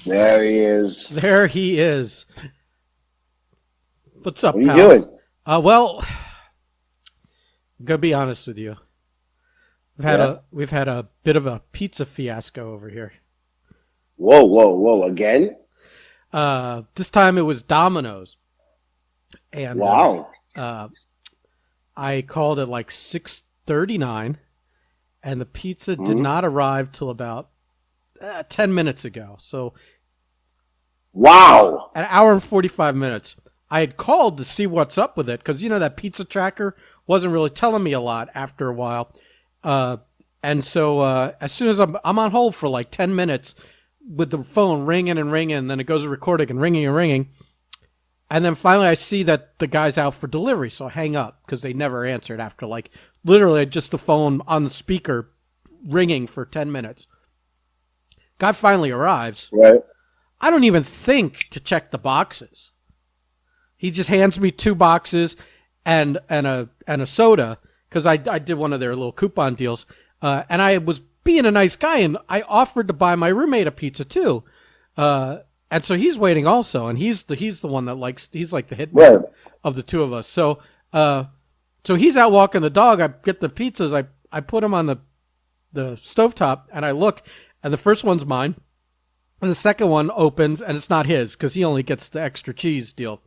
There he is. There he is. What's up, What are you pal? doing? Well, I'm gonna be honest with you. We've had a bit of a pizza fiasco over here. Whoa. Again? This time it was Domino's. And Wow. I called at like 6:39, and the pizza did not arrive till about 10 minutes ago. So, wow. an hour and 45 minutes. I had called to see what's up with it because, you know, that pizza tracker wasn't really telling me a lot after a while. And so as soon as I'm on hold for like 10 minutes with the phone ringing and ringing, and then it goes to recording and ringing and ringing. And then finally I see that the guy's out for delivery, so I hang up because they never answered after like literally just the phone on the speaker ringing for 10 minutes. Guy finally arrives. Right. I don't even think to check the boxes. He just hands me 2 boxes and a soda because I did one of their little coupon deals. And I was being a nice guy, and I offered to buy my roommate a pizza too. And so he's waiting also, and he's the one that he's like the hitman of the two of us. So he's out walking the dog. I get the pizzas. I put them on the stovetop, and I look, and the first one's mine, and the second one opens, and it's not his because he only gets the extra cheese deal.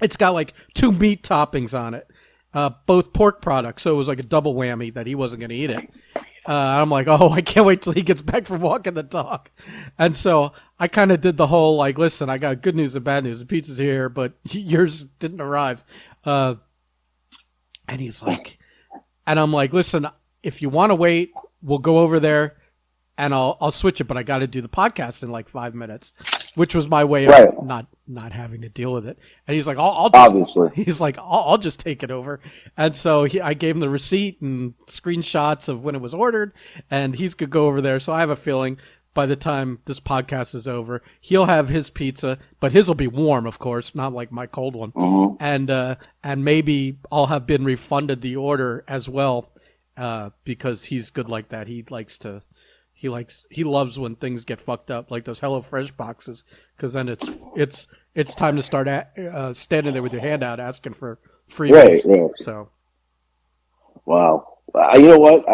It's got like 2 meat toppings on it, both pork products. So it was like a double whammy that he wasn't going to eat it. I'm like, oh, I can't wait till he gets back from walking the dog. And so I kind of did the whole, like, listen, I got good news and bad news. The pizza's here, but yours didn't arrive. And he's like, and I'm like, listen, if you want to wait, we'll go over there and I'll switch it, but I got to do the podcast in like 5 minutes, which was my way of not having to deal with it. And he's like, I'll just take it over. And so I gave him the receipt and screenshots of when it was ordered, and he's could go over there. So I have a feeling by the time this podcast is over, he'll have his pizza, but his will be warm, of course, not like my cold one. Mm-hmm. And maybe I'll have been refunded the order as well, because he's good like that. He loves when things get fucked up, like those HelloFresh boxes, because then it's time to start standing there with your hand out asking for freebies. Right. So, wow, you know what?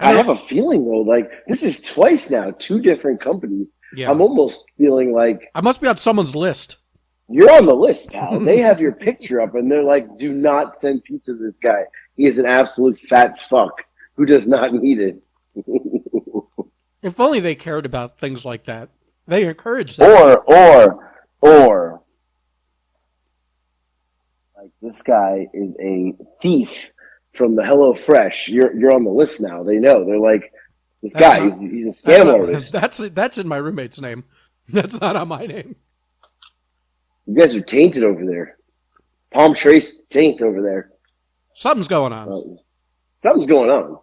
I have a feeling though, like this is twice now, 2 different companies. Yeah. I'm almost feeling like I must be on someone's list. You're on the list, pal. They have your picture up, and they're like, "Do not send pizza to this guy. He is an absolute fat fuck who does not need it." If only they cared about things like that. They encourage that. Or like this guy is a thief from the HelloFresh. You're on the list now. They know. They're like, this guy, he's a scam artist. That's in my roommate's name. That's not on my name. You guys are tainted over there. Palm Trace taint over there. Something's going on. Something's going on.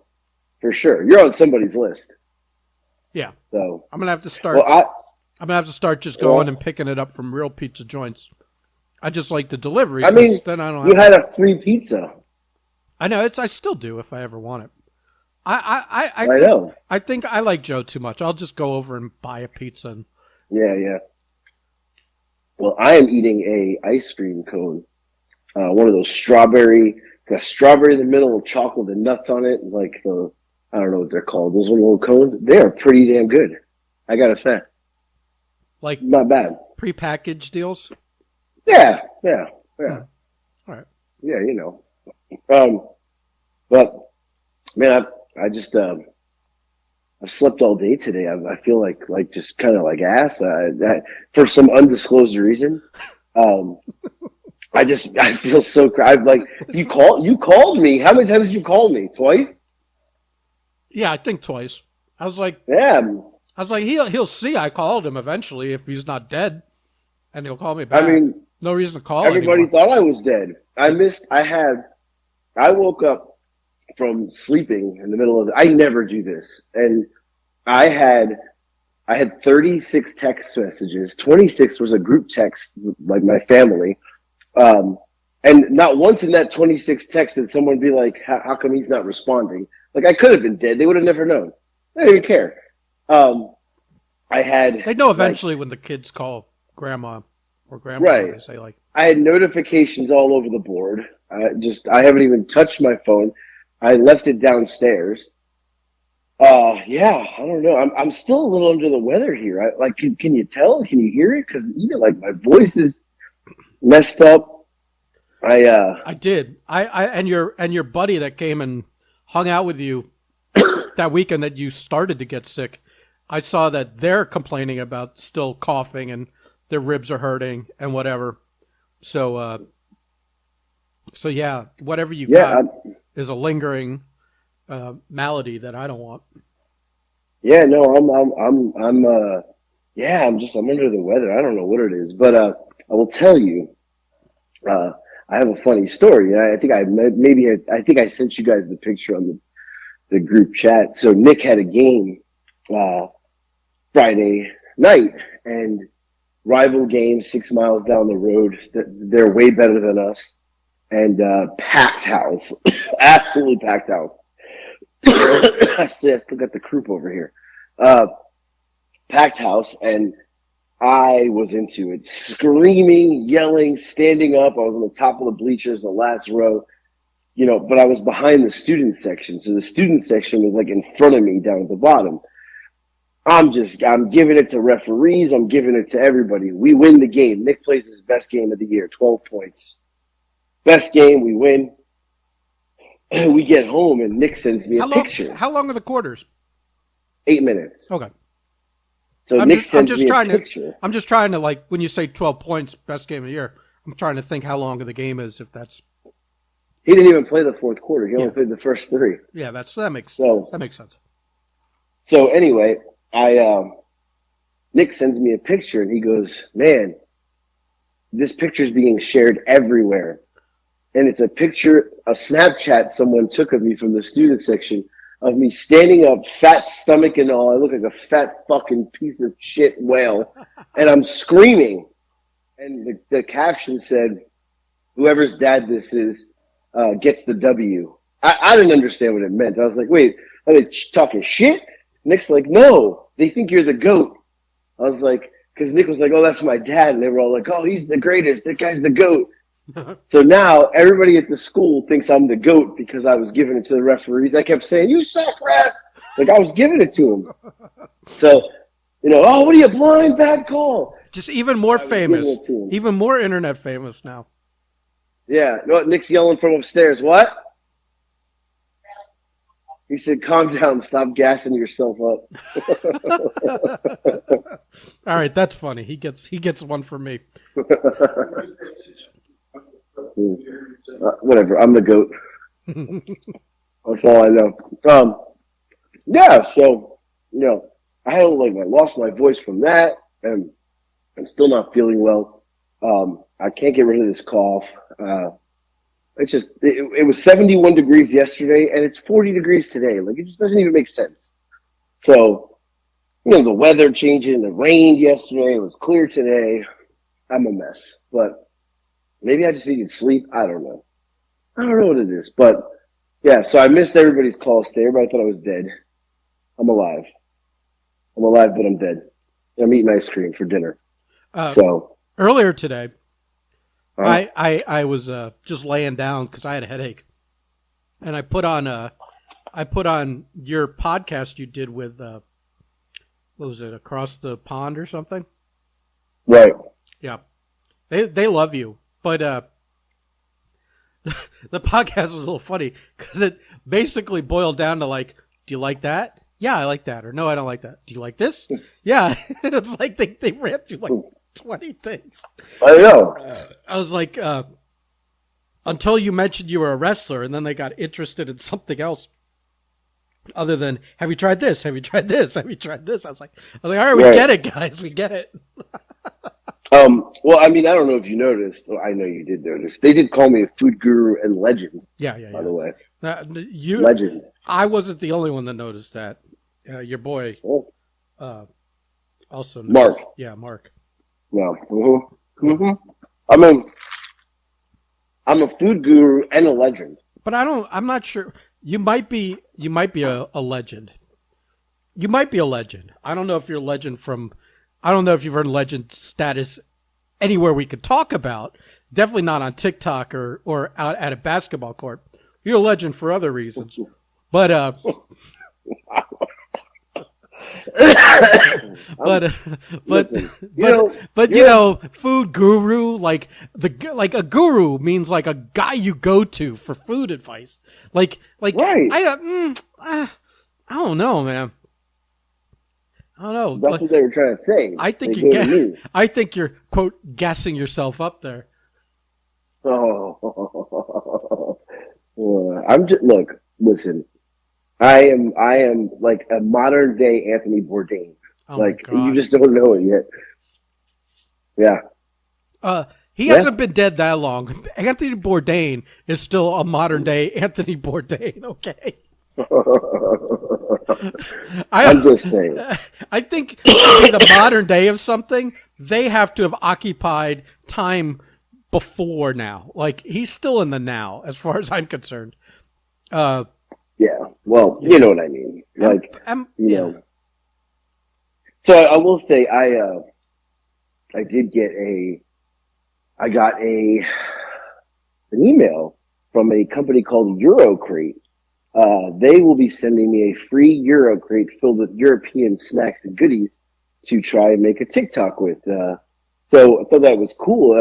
For sure. You're on somebody's list. Yeah. So I'm gonna have to start. I'm gonna have to start just going and picking it up from real pizza joints. I just like the delivery. I mean, then I don't. You had a free pizza. I know. I still do if I ever want it. I know. I think I like Joe too much. I'll just go over and buy a pizza. And... Yeah. Well, I am eating a ice cream cone. One of those strawberry in the middle with chocolate and nuts on it, like I don't know what they're called. Those little cones. They are pretty damn good. I gotta say. Like not bad. Prepackaged deals? Yeah. All right. Yeah, you know. But man, I just I've slept all day today. I feel like just kind of like ass. For some undisclosed reason. I feel so. I've like you called me. How many times did you call me? Twice? Yeah, I think twice. I was like, he'll see I called him eventually if he's not dead, and he'll call me back. I mean, no reason to call. Everybody anymore. thought I was dead. I woke up from sleeping in the middle of. I never do this, and I had 36 text messages. 26 was a group text, like my family. And not once in that 26 text did someone be like, how come he's not responding? Like, I could have been dead. They would have never known. They didn't even care. I had They know like eventually when the kids call grandma or grandpa, right. they say like, I had notifications all over the board. I haven't even touched my phone. I left it downstairs. Yeah, I don't know. I'm still a little under the weather here. Like, can you tell? Can you hear it? Because even like my voice is messed up. I did. I and your buddy that came and hung out with you that weekend that you started to get sick. I saw that they're complaining about still coughing and their ribs are hurting and whatever. So yeah, whatever you yeah, got is a lingering malady that I don't want. yeah. No, yeah. I'm under the weather. I don't know what it is, but I will tell you. I have a funny story. I think I think I sent you guys the picture on the group chat. So Nick had a game uh, Friday night, and rival game 6 miles down the road. They're way better than us, and packed house, absolutely packed house. I still got the croup over here. Uh, Packed house, and I was into it, screaming, yelling, standing up. I was on the top of the bleachers, the last row, but I was behind the student section. So the student section was like in front of me down at the bottom. I'm giving it to referees. I'm giving it to everybody. We win the game. Nick plays his best game of the year, 12 points. Best game. We win. We get home and Nick sends me a picture. How long are the quarters? 8 minutes. Okay. So Nick sends me a picture. I'm just trying to, like, when you say 12 points, best game of the year, I'm trying to think how long the game is, if that's... He didn't even play the fourth quarter. He only played the first three. Yeah, that makes sense. So anyway, Nick sends me a picture and he goes, "Man, this picture is being shared everywhere." And it's a picture, a Snapchat someone took of me from the student section of me standing up, fat stomach and all. I look like a fat fucking piece of shit whale. And I'm screaming. And the caption said, "Whoever's dad this is gets the W." I didn't understand what it meant. I was like, wait, are they talking shit? Nick's like, "No, they think you're the GOAT." I was like, because Nick was like, "Oh, that's my dad." And they were all like, "Oh, he's the greatest. That guy's the GOAT." So now everybody at the school thinks I'm the GOAT because I was giving it to the referees. I kept saying, "You suck, ref." Like I was giving it to him. So, "Oh, what are you, blind? Bad call." Just even more famous. Even more internet famous now. Yeah. You know what? Nick's yelling from upstairs. What? He said, "Calm down. Stop gassing yourself up." All right, that's funny. He gets one for me. Whatever. I'm the GOAT. That's all I know. Yeah. So, I had I lost my voice from that, and I'm still not feeling well. I can't get rid of this cough. It's just, it was 71 degrees yesterday and it's 40 degrees today. Like, it just doesn't even make sense. So, the weather changing, it rained yesterday, it was clear today. I'm a mess, but maybe I just needed sleep. I don't know. I don't know what it is, but yeah, so I missed everybody's calls today. Everybody thought I was dead. I'm alive. I'm alive, but I'm dead. I'm eating ice cream for dinner. Earlier today, I was just laying down because I had a headache, and I put on your podcast you did with what was it, Across the Pond or something? Right. Yeah, they love you, but the podcast was a little funny because it basically boiled down to like, do you like that? Yeah, I like that. Or no, I don't like that. Do you like this? Yeah. It's like they ran through like 20 things. I know. I was like, until you mentioned you were a wrestler, and then they got interested in something else other than, have you tried this? Have you tried this? Have you tried this? I was like, all right, we get it, guys. We get it. Well, I mean, I don't know if you noticed. Well, I know you did notice. They did call me a food guru and legend. Yeah. By the way. Legend. I wasn't the only one that noticed that. Your boy also noticed. Mark. Yeah, Mark. Yeah. I mean, I'm a food guru and a legend. But I'm not sure. You might be a legend. You might be a legend. I don't know if you're a legend from. I don't know if you've earned legend status anywhere we could talk about. Definitely not on TikTok or out at a basketball court. You're a legend for other reasons. But Listen, food guru, like a guru means like a guy you go to for food advice. Like right. I don't know, man. I don't know. That's what they were trying to say. I think you're quote gassing yourself up there. Oh, listen. I am like a modern day Anthony Bourdain. Oh like you just don't know it yet. Yeah. He hasn't been dead that long. Anthony Bourdain is still a modern day Anthony Bourdain. Okay. I'm just saying. I think to be the modern day of something, they have to have occupied time before now. Like he's still in the now, as far as I'm concerned. Yeah. Well, you know what I mean. Like, you know. So I will say, I got an email from a company called Eurocrate. They will be sending me a free Eurocrate filled with European snacks and goodies to try and make a TikTok with. So I thought that was cool.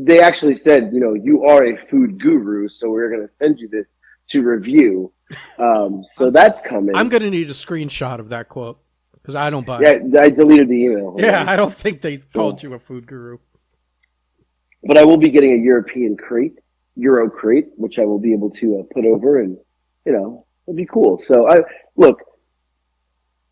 They actually said, you are a food guru, so we're going to send you this to review. So that's coming. I'm going to need a screenshot of that quote because I don't buy it. Yeah, I deleted the email. Yeah, I don't think they called you a food guru. But I will be getting a European crate, Euro crate, which I will be able to put over, and it'll be cool. So look,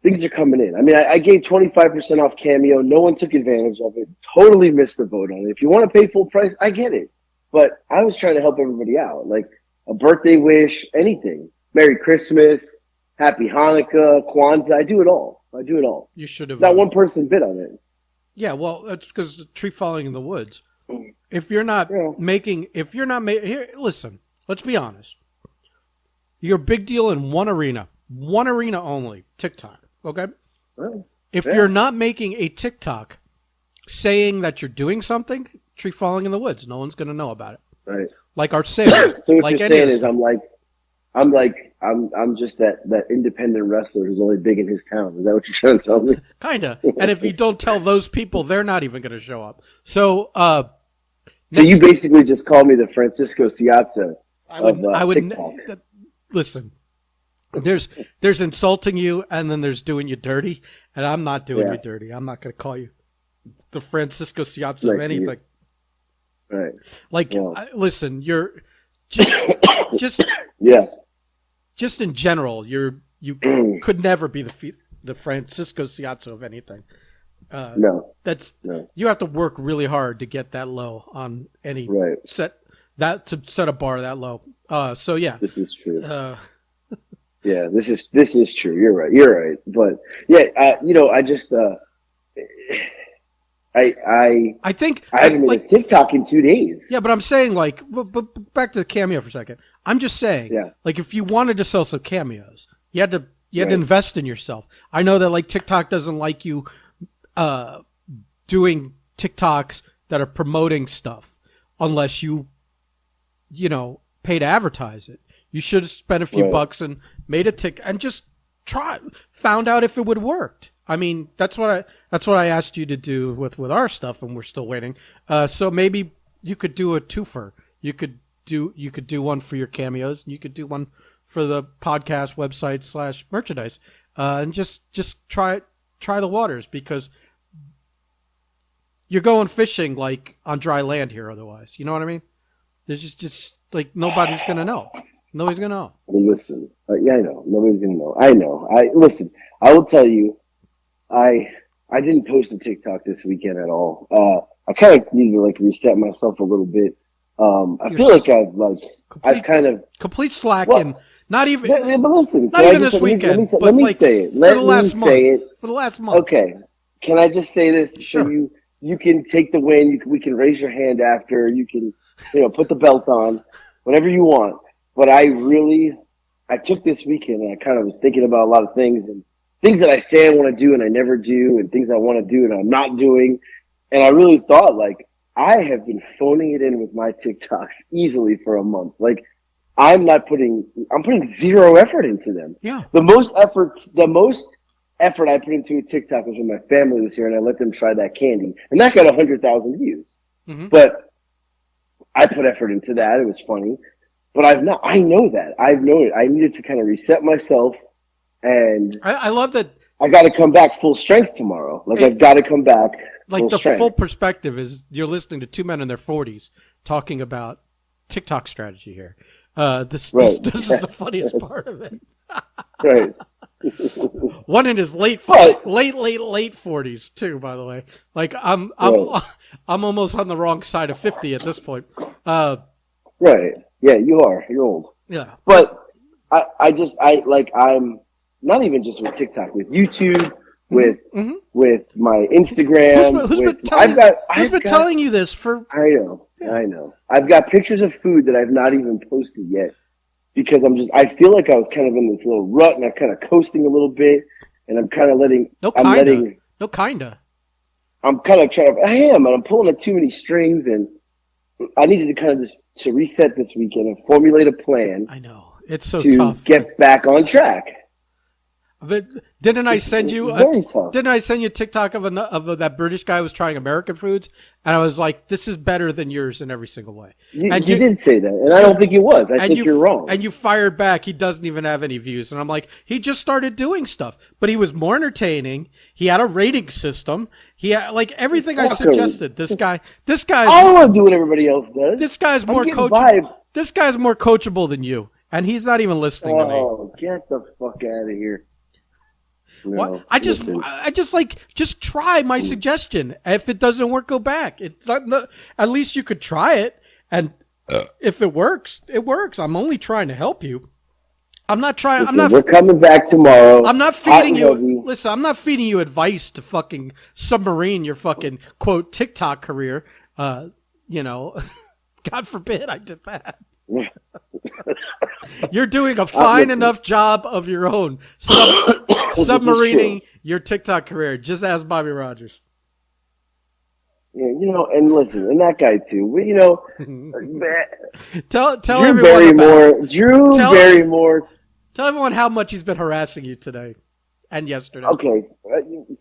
things are coming in. I mean, I gave 25% off Cameo. No one took advantage of it. Totally missed the boat on it. If you want to pay full price, I get it. But I was trying to help everybody out, like a birthday wish, anything. Merry Christmas, Happy Hanukkah, Kwanzaa. I do it all. You should have. Not one person bid on it. Yeah, well, that's because the tree falling in the woods. If you're not making, here, listen, let's be honest. You're a big deal in one arena only, TikTok. Okay. Well, if you're not making a TikTok saying that you're doing something, tree falling in the woods, no one's going to know about it. Right. Like our sale. So what like you're saying is, I'm just that independent wrestler who's only big in his town. Is that what you're trying to tell me? Kinda. And if you don't tell those people, they're not even going to show up. So, so you basically just called me the Francisco Ciazza of TikTok. Listen, there's insulting you, and then there's doing you dirty, and I'm not doing you dirty. I'm not going to call you the Francisco Ciazza of anything. Right. Like, listen, you're just yes. Just in general, you could never be the Francisco Ciazza of anything. No. You have to work really hard to get that low on any set a bar that low. So yeah. This is true. Yeah, this is true. You're right. But yeah, I just I think I haven't made a TikTok in 2 days. Yeah, but I'm saying but back to the Cameo for a second. I'm just saying, like if you wanted to sell some cameos, you had to invest in yourself. I know that TikTok doesn't like you doing TikToks that are promoting stuff unless you pay to advertise it. You should have spent a few bucks and made a tick and just found out if it would have worked. I mean, that's what I asked you to do with our stuff, and we're still waiting. So maybe you could do a twofer. You could do one for your cameos, and you could do one for the podcast website / merchandise, and just try the waters, because you're going fishing on dry land here. Otherwise, you know what I mean? There's just nobody's gonna know. Nobody's gonna know. Well, listen, I know nobody's gonna know. I know. Listen. I will tell you. I didn't post a TikTok this weekend at all. I kind of need to reset myself a little bit. I feel like I've kind of complete slack and not even. But listen, not even this weekend. Let me say it. For the last month. Okay. Can I just say this? Sure. So you can take the win. We can raise your hand after. You can put the belt on, whatever you want. But I took this weekend and I kind of was thinking about a lot of things, and things that I say I want to do and I never do, and things I want to do and I'm not doing. And I really thought, like, I have been phoning it in with my TikToks easily for a month. Like, I'm putting zero effort into them. Yeah. The most effort I put into a TikTok was when my family was here and I let them try that candy. And that got 100,000 views. Mm-hmm. But I put effort into that. It was funny. But I know that. I've known it. I needed to kind of reset myself, and I love that. I got to come back full strength tomorrow. Like, I've got to come back like the strength. full perspective is you're listening to two men in their 40s talking about TikTok strategy here. This is the funniest part of it. Right. One in his late 40s too, by the way. Like I'm almost on the wrong side of 50 at this point. Right. Yeah, you are. You're old. Yeah. But I'm not even just with TikTok, with YouTube, with my Instagram. Who's been telling you this for? I know. I've got pictures of food that I've not even posted yet because I feel like I was kind of in this little rut and I'm kind of coasting a little bit, and I'm kind of I am, and I'm pulling at too many strings, and I needed to kind of just to reset this weekend and formulate a plan. I know. It's so to tough. Get back on track. But didn't I send you a TikTok of that British guy who was trying American foods, and I was like, "This is better than yours in every single way." You did say that, and I don't think it was. I think you're wrong. And you fired back. He doesn't even have any views, and I'm like, he just started doing stuff, but he was more entertaining. He had a rating system. He had like everything I suggested. This guy. I don't want to do what everybody else does. This guy's more coachable. This guy's more coachable than you, and he's not even listening to me. Oh, get the fuck out of here. No, I just try my suggestion. If it doesn't work, go back. It's not, at least you could try it, and if it works, it works. I'm only trying to help you. I'm not trying. Listen, we're coming back tomorrow. I'm not feeding you. Listen, I'm not feeding you advice to fucking submarine your fucking quote TikTok career. God forbid I did that. You're doing a fine enough job of your own submarining your TikTok career. Just ask Bobby Rogers. Yeah, and listen, and that guy too. Tell Drew everyone Barrymore. Drew Barrymore. Tell everyone how much he's been harassing you today and yesterday. Okay,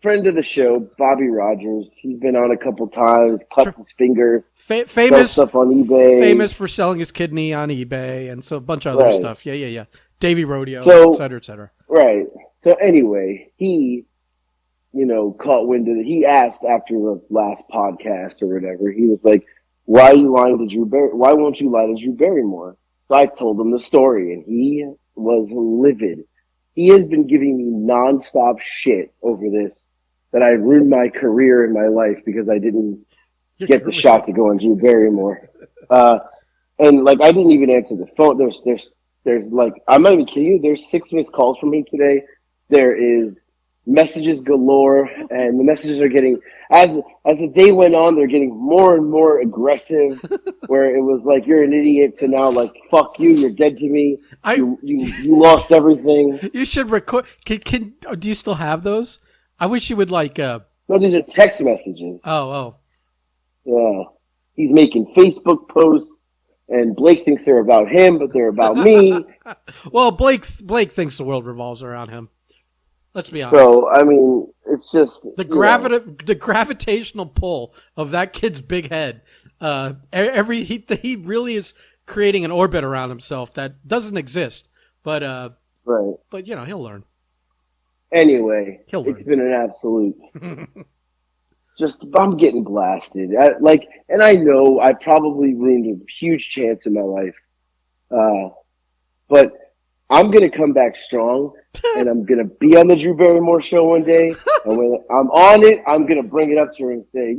friend of the show, Bobby Rogers. He's been on a couple times, cut his fingers. Famous stuff on eBay. Famous for selling his kidney on eBay and so a bunch of other stuff. Yeah. Davey Rodeo, et cetera. Right. So anyway, he, caught wind of it. He asked after the last podcast or whatever, he was like, why are you lying to Drew Barrymore? Why won't you lie to Drew Barrymore? So I told him the story, and he was livid. He has been giving me nonstop shit over this, that I ruined my career and my life because I didn't get the shot to go on Drew Barrymore. And like, I didn't even answer the phone. There's like, I'm not even kidding you. There's 6 missed calls from him today. There is messages galore, and the messages are getting, as the day went on, they're getting more and more aggressive, where it was like, you're an idiot, to now like, fuck you, you're dead to me. You lost everything. You should record. Do you still have those? I wish you would like, No, these are text messages. Oh. Yeah. He's making Facebook posts, and Blake thinks they're about him, but they're about me. Well, Blake thinks the world revolves around him. Let's be honest. So, I mean, it's just... The gravitational pull of that kid's big head. He really is creating an orbit around himself that doesn't exist. But, right. But he'll learn. Anyway, it's been an absolute... I'm getting blasted. And I know I probably ruined a huge chance in my life. But I'm going to come back strong, and I'm going to be on the Drew Barrymore show one day. And when I'm on it, I'm going to bring it up to her and say,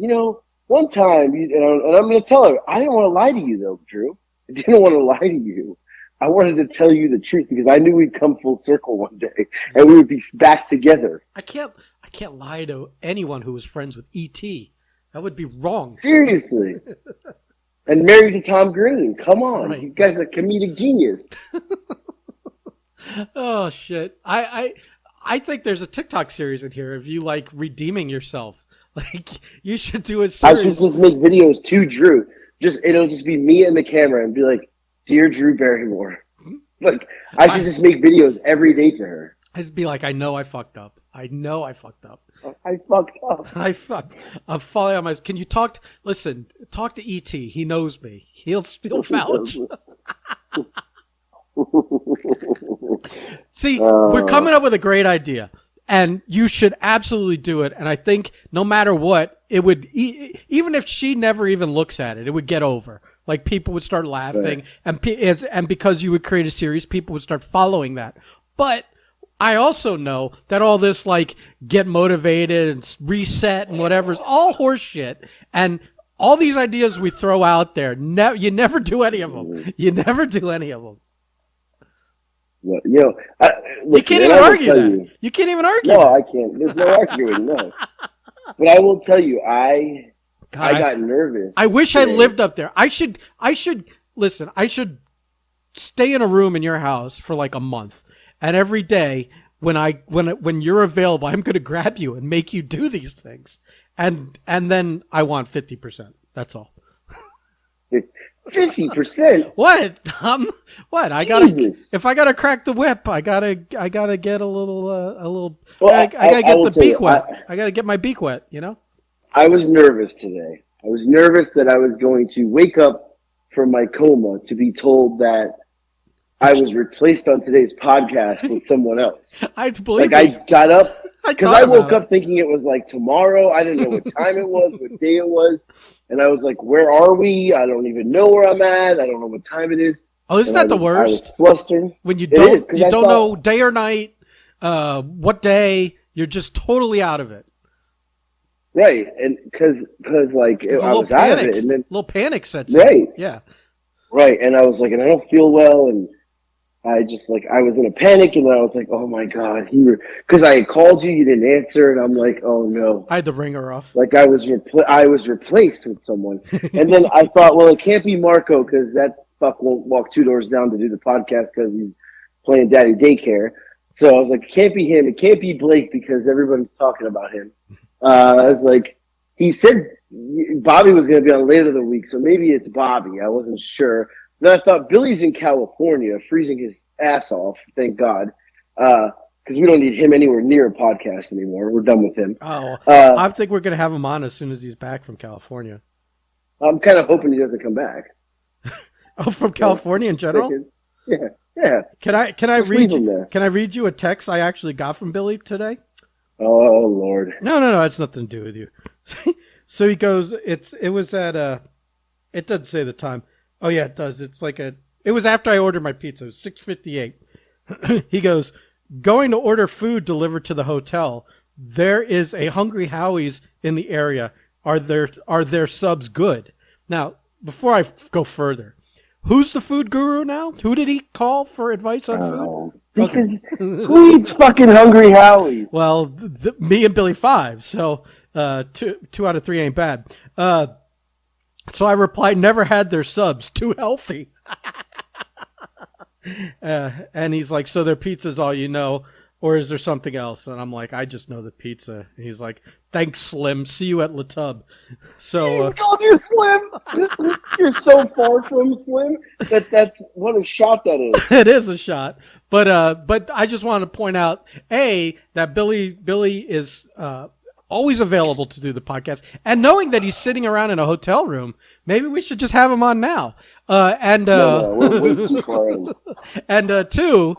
one time, and I'm going to tell her, I didn't want to lie to you, though, Drew. I didn't want to lie to you. I wanted to tell you the truth because I knew we'd come full circle one day, and we would be back together. I can't lie to anyone who was friends with E.T. That would be wrong. Seriously. And married to Tom Green. Come on. Right. You guys are comedic genius. Oh, shit. I I think there's a TikTok series in here of you like redeeming yourself. Like you should do a I should series. just make videos to Drew. It'll just be me and the camera and be like, "Dear Drew Barrymore." Like I should just make videos every day to her. I'd just be like, I know I fucked up. I know I fucked up. I fucked up. I fucked. I'm falling on my. Can you talk? Listen, talk to ET. He knows me. He'll vouch. See, we're coming up with a great idea, and you should absolutely do it. And I think no matter what, it would, even if she never even looks at it, it would get over. Like people would start laughing, right. and because you would create a series, people would start following that. But I also know that all this like get motivated and reset and whatever is all horse shit. And all these ideas we throw out there, you never do any of them. You never do any of them. Well, listen, you can't even argue that. You can't even argue. No, I can't. There's no arguing. No. But I will tell you, I got nervous. I wish today. I lived up there. I should listen. I should stay in a room in your house for like a month, and every day when you're available, I'm going to grab you and make you do these things, and then I want 50%. That's all. 50%. What? What? If I gotta crack the whip, I gotta get a little. Well, I gotta get the beak wet. I gotta get my beak wet. You know. I was nervous today. I was nervous that I was going to wake up from my coma to be told that I was replaced on today's podcast with someone else. I believe. Like I got up because I woke up thinking it was like tomorrow. I didn't know what time it was, what day it was. And I was like, where are we? I don't even know where I'm at. I don't know what time it is. Oh, isn't that the worst? I was flustered. When you don't know day or night, what day, you're just totally out of it. Right. And because like I was out of it. And then a little panic sets in. Right. Yeah. Right. And I was like, and I don't feel well. And I just like, I was in a panic and then I was like, oh my God, because I had called you, you didn't answer. And I'm like, oh no. I had the ringer off. Like I was replaced with someone. And then I thought, well, it can't be Marco because that fuck won't walk 2 doors down to do the podcast because he's playing daddy daycare. So I was like, it can't be him. It can't be Blake because everybody's talking about him. I was like, he said Bobby was going to be on later in the week. So maybe it's Bobby. I wasn't sure. Then I thought Billy's in California, freezing his ass off. Thank God, because we don't need him anywhere near a podcast anymore. We're done with him. Oh, I think we're going to have him on as soon as he's back from California. I'm kind of hoping he doesn't come back. Oh, from California in general? Yeah. Can I read you? Can I read you a text I actually got from Billy today? Oh Lord. No, it's nothing to do with you. So he goes. It was at it doesn't say the time. Oh yeah, it does. It's like it was after I ordered my pizza. It was 6:58. He goes, going to order food delivered to the hotel. There is a Hungry Howie's in the area. Are their subs good? Now, before I go further, who's the food guru now? Who did he call for advice on food? Because who eats fucking Hungry Howie's? Well, me and Billy 5. So 2 out of 3 ain't bad. So I replied, never had their subs. Too healthy. And he's like, so their pizza's all you know, or is there something else? And I'm like, I just know the pizza. And he's like, thanks, Slim. See you at La Tub. So he's called you Slim. You're so far from Slim. That's what a shot that is. It is a shot. But I just want to point out, that Billy is always available to do the podcast. And knowing that he's sitting around in a hotel room, maybe we should just have him on now. No, we're way too far in. And 2,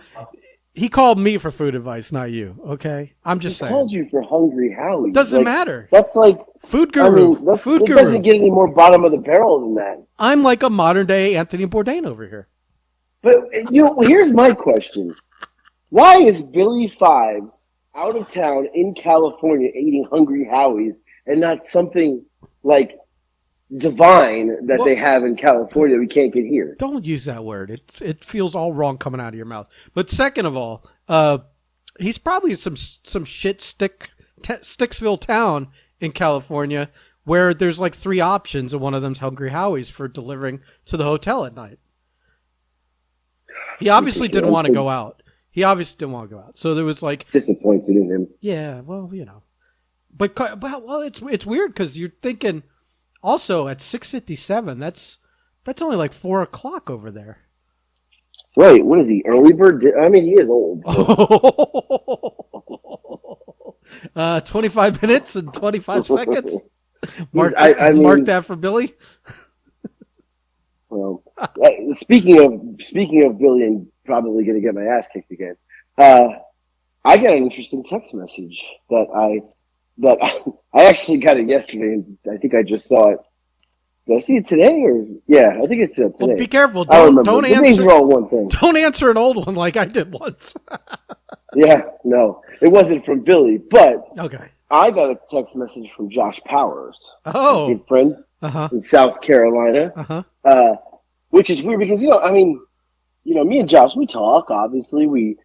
he called me for food advice, not you. Okay, I'm just saying. He called you for Hungry Howie's. Doesn't matter. That's like food guru. Food guru. It doesn't get any more bottom of the barrel than that. I'm like a modern day Anthony Bourdain over here. But here's my question: why is Billy Fives out of town in California eating Hungry Howie's and not something like divine that they have in California that we can't get here? Don't use that word. It feels all wrong coming out of your mouth. But second of all, he's probably some shit Sticksville town in California where there's like 3 options and one of them's Hungry Howie's for delivering to the hotel at night. He obviously didn't want to go out. He obviously didn't want to go out. So there was like, Disappointed in him. yeah, well, but well, it's weird because you're thinking also at 6:57. That's only like 4 o'clock over there. Right. What is he? Early bird? I mean, he is old. So. 25 minutes and 25 seconds. Mark that for Billy. Well, speaking of Billy and probably going to get my ass kicked again, I got an interesting text message that I actually got it yesterday, and I think I just saw it. Did I see it today? Or yeah, I think it's today. Well, be careful. Don't answer. These are all one thing. Don't answer an old one like I did once. Yeah, no, it wasn't from Billy, but okay. I got a text message from Josh Powers, a good friend in South Carolina, which is weird because me and Josh, we talk. Obviously,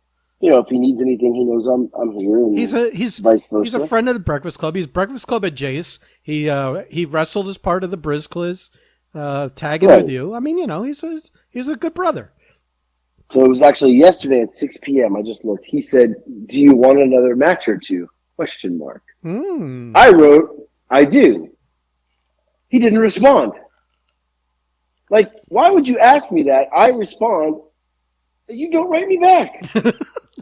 if he needs anything, he knows I'm here. And he's vice versa. He's a friend of the Breakfast Club. He's Breakfast Club at Jace. He wrestled as part of the Brizzcliz, tagging with you. I mean, he's a good brother. So it was actually yesterday at 6 p.m. I just looked. He said, "Do you want another match or two?" ? I wrote, "I do." He didn't respond. Like, why would you ask me that? I respond, and you don't write me back.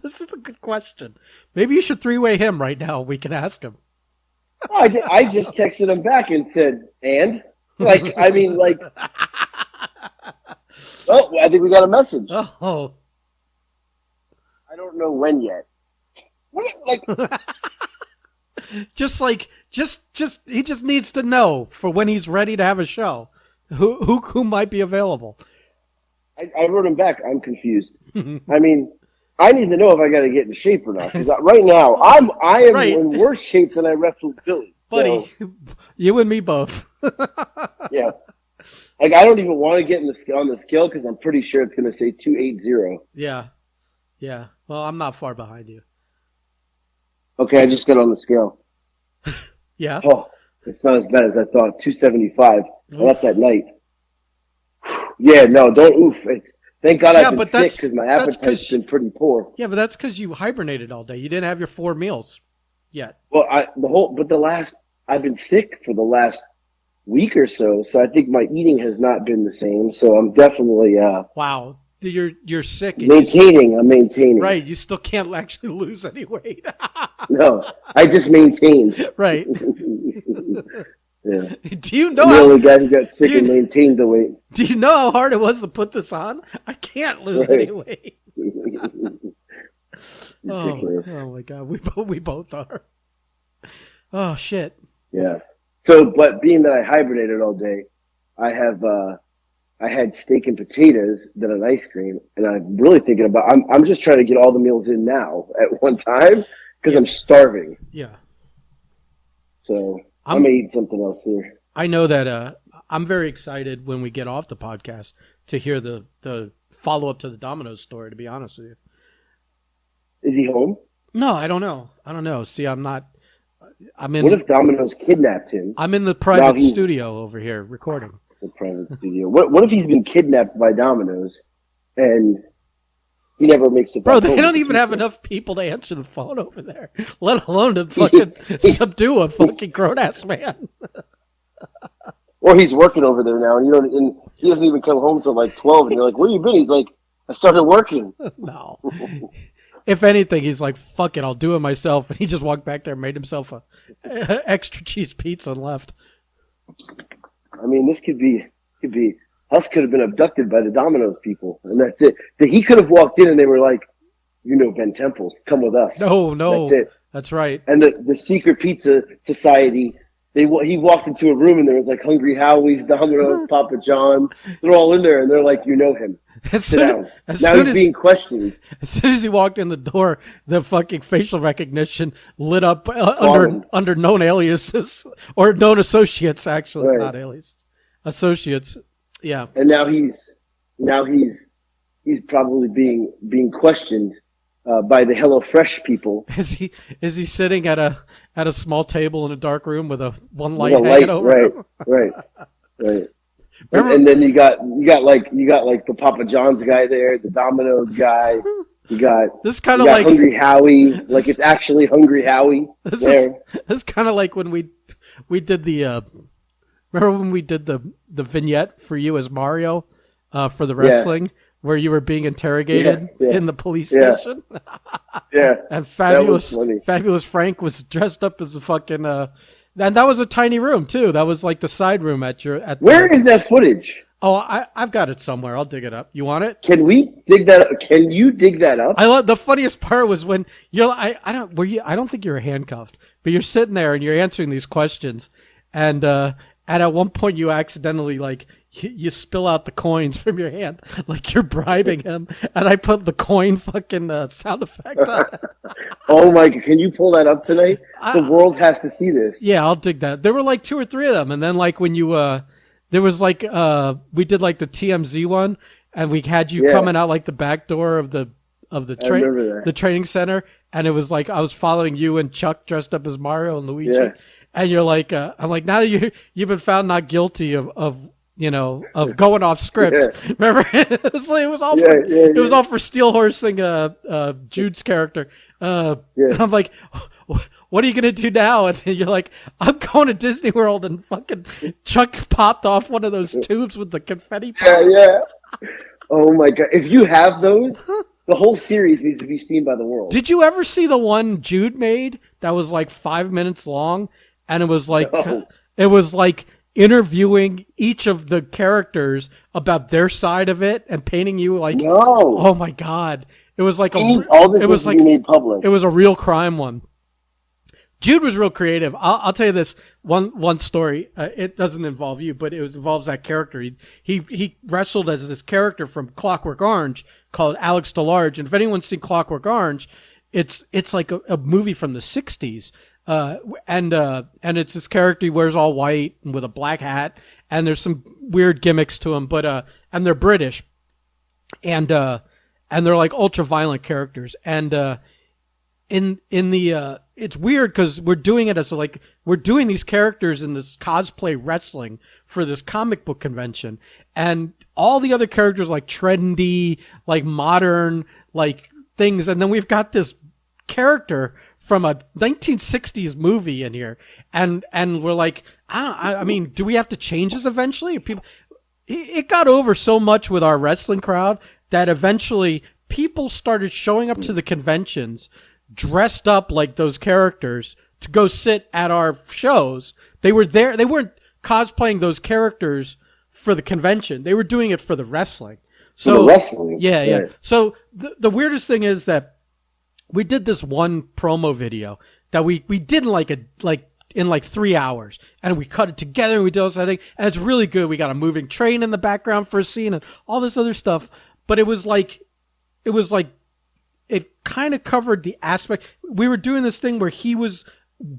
This is a good question. Maybe you should three-way him right now. We can ask him. I just texted him back and said, "And?" Oh, I think we got a message. Oh. I don't know when yet. He just needs to know for when he's ready to have a show. Who might be available? I wrote him back. I'm confused. I mean, I need to know if I got to get in shape or not. Because right now, I am in worse shape than I wrestled Billy. Buddy, so, you and me both. Yeah. Like, I don't even want to get on the scale because I'm pretty sure it's going to say 280. Yeah. Yeah. Well, I'm not far behind you. Okay, I just got on the scale. Yeah. Oh, it's not as bad as I thought. 275. Well, that's at night. Yeah, no, don't oof. Thank God I've been sick because my appetite's been pretty poor. Yeah, but that's because you hibernated all day. You didn't have your 4 meals yet. Well, I've been sick for the last week or so I think my eating has not been the same. So I'm definitely wow, you're sick. I'm maintaining. Right, you still can't actually lose any weight. No, I just maintained. Right. Yeah. Do you know I'm the only guy who got sick and maintained the weight? Do you know how hard it was to put this on? I can't lose any weight. Oh my God, we both are. Oh shit. Yeah. So, but being that I hibernated all day, I had steak and potatoes, then an ice cream, and I'm really thinking about. I'm just trying to get all the meals in now at one time because I'm starving. Yeah. So I'm gonna eat something else here. I know that I'm very excited when we get off the podcast to hear the follow up to the Domino's story. To be honest with you. Is he home? No, I don't know. See, I'm in. What if Domino's kidnapped him? I'm in the private studio over here recording. The private studio. What if he's been kidnapped by Domino's and he never makes it back Bro, they home don't even have enough people to answer the phone over there, let alone to fucking subdue a fucking grown-ass man. Or he's working over there now, and he doesn't even come home till like 12, and you're like, where you been? He's like, I started working. No. If anything, he's like, fuck it, I'll do it myself. And he just walked back there and made himself a extra cheese pizza and left. I mean, this could be, Huss could have been abducted by the Domino's people, and that's it. He could have walked in and they were like, Ben Temples, come with us. No. That's it. That's right. And the secret pizza society, he walked into a room and there was like Hungry Howie's, Domino's, Papa John's. They're all in there and they're like, him. Sit down. Now he's being questioned. As soon as he walked in the door, the fucking facial recognition lit up under known aliases or known associates, actually, right. Not aliases, associates. Yeah. And now he's probably being questioned by the HelloFresh people. Is he sitting at a small table in a dark room with one light hanging over him? Right. And then you got like the Papa John's guy there, the Domino's guy, This is kind of like Hungry Howie, like it's actually Hungry Howie. This is kind of like when we did the remember when we did the vignette for you as Mario for the wrestling where you were being interrogated in the police station. Yeah, and fabulous Frank was dressed up as a fucking and that was a tiny room too. That was like the side room Where is that footage? Oh, I've got it somewhere. I'll dig it up. You want it? Can we dig that up? Can you dig that up? I love the funniest part was when you're I don't think you were handcuffed, but you're sitting there and you're answering these questions, and at one point you accidentally like you spill out the coins from your hand like you're bribing him, and I put the coin fucking sound effect on it. Oh my God! Can you pull that up tonight? The world has to see this. Yeah, I'll dig that. There were like 2 or 3 of them, and then like when you there was like we did like the TMZ one, and we had you coming out like the back door of the training center, and it was like I was following you and Chuck dressed up as Mario and Luigi, and you're like I'm like, now that you've been found not guilty of going off script. Remember, it was all for steel horsing Jude's character. I'm like, what are you going to do now? And you're like, I'm going to Disney World, and fucking Chuck popped off one of those tubes with the confetti pop. Yeah. Oh my God. If you have those, the whole series needs to be seen by the world. Did you ever see the one Jude made that was like 5 minutes long? And it was like, interviewing each of the characters about their side of it and painting you like, oh my God. It was like made public. It was a real crime one. Jude was real creative. I'll tell you this one story. It doesn't involve you, but it involves that character. He wrestled as this character from Clockwork Orange called Alex DeLarge. And if anyone's seen Clockwork Orange, it's like a movie from the 60s. And it's this character, he wears all white and with a black hat, and there's some weird gimmicks to him, but and they're British, and they're like ultra violent characters, and it's weird because we're doing it as like we're doing these characters in this cosplay wrestling for this comic book convention, and all the other characters like trendy, like modern, like things, and then we've got this character from a 1960s movie in here, and we're like, I mean, do we have to change this eventually? It got over so much with our wrestling crowd that eventually people started showing up to the conventions dressed up like those characters to go sit at our shows. They were there. They weren't cosplaying those characters for the convention. They were doing it for the wrestling. So, for the wrestling. Yeah. So the weirdest thing is that we did this one promo video that we did in like 3 hours, and we cut it together and we did all this other thing, and it's really good. We got a moving train in the background for a scene and all this other stuff. But it was like it kind of covered the aspect. We were doing this thing where he was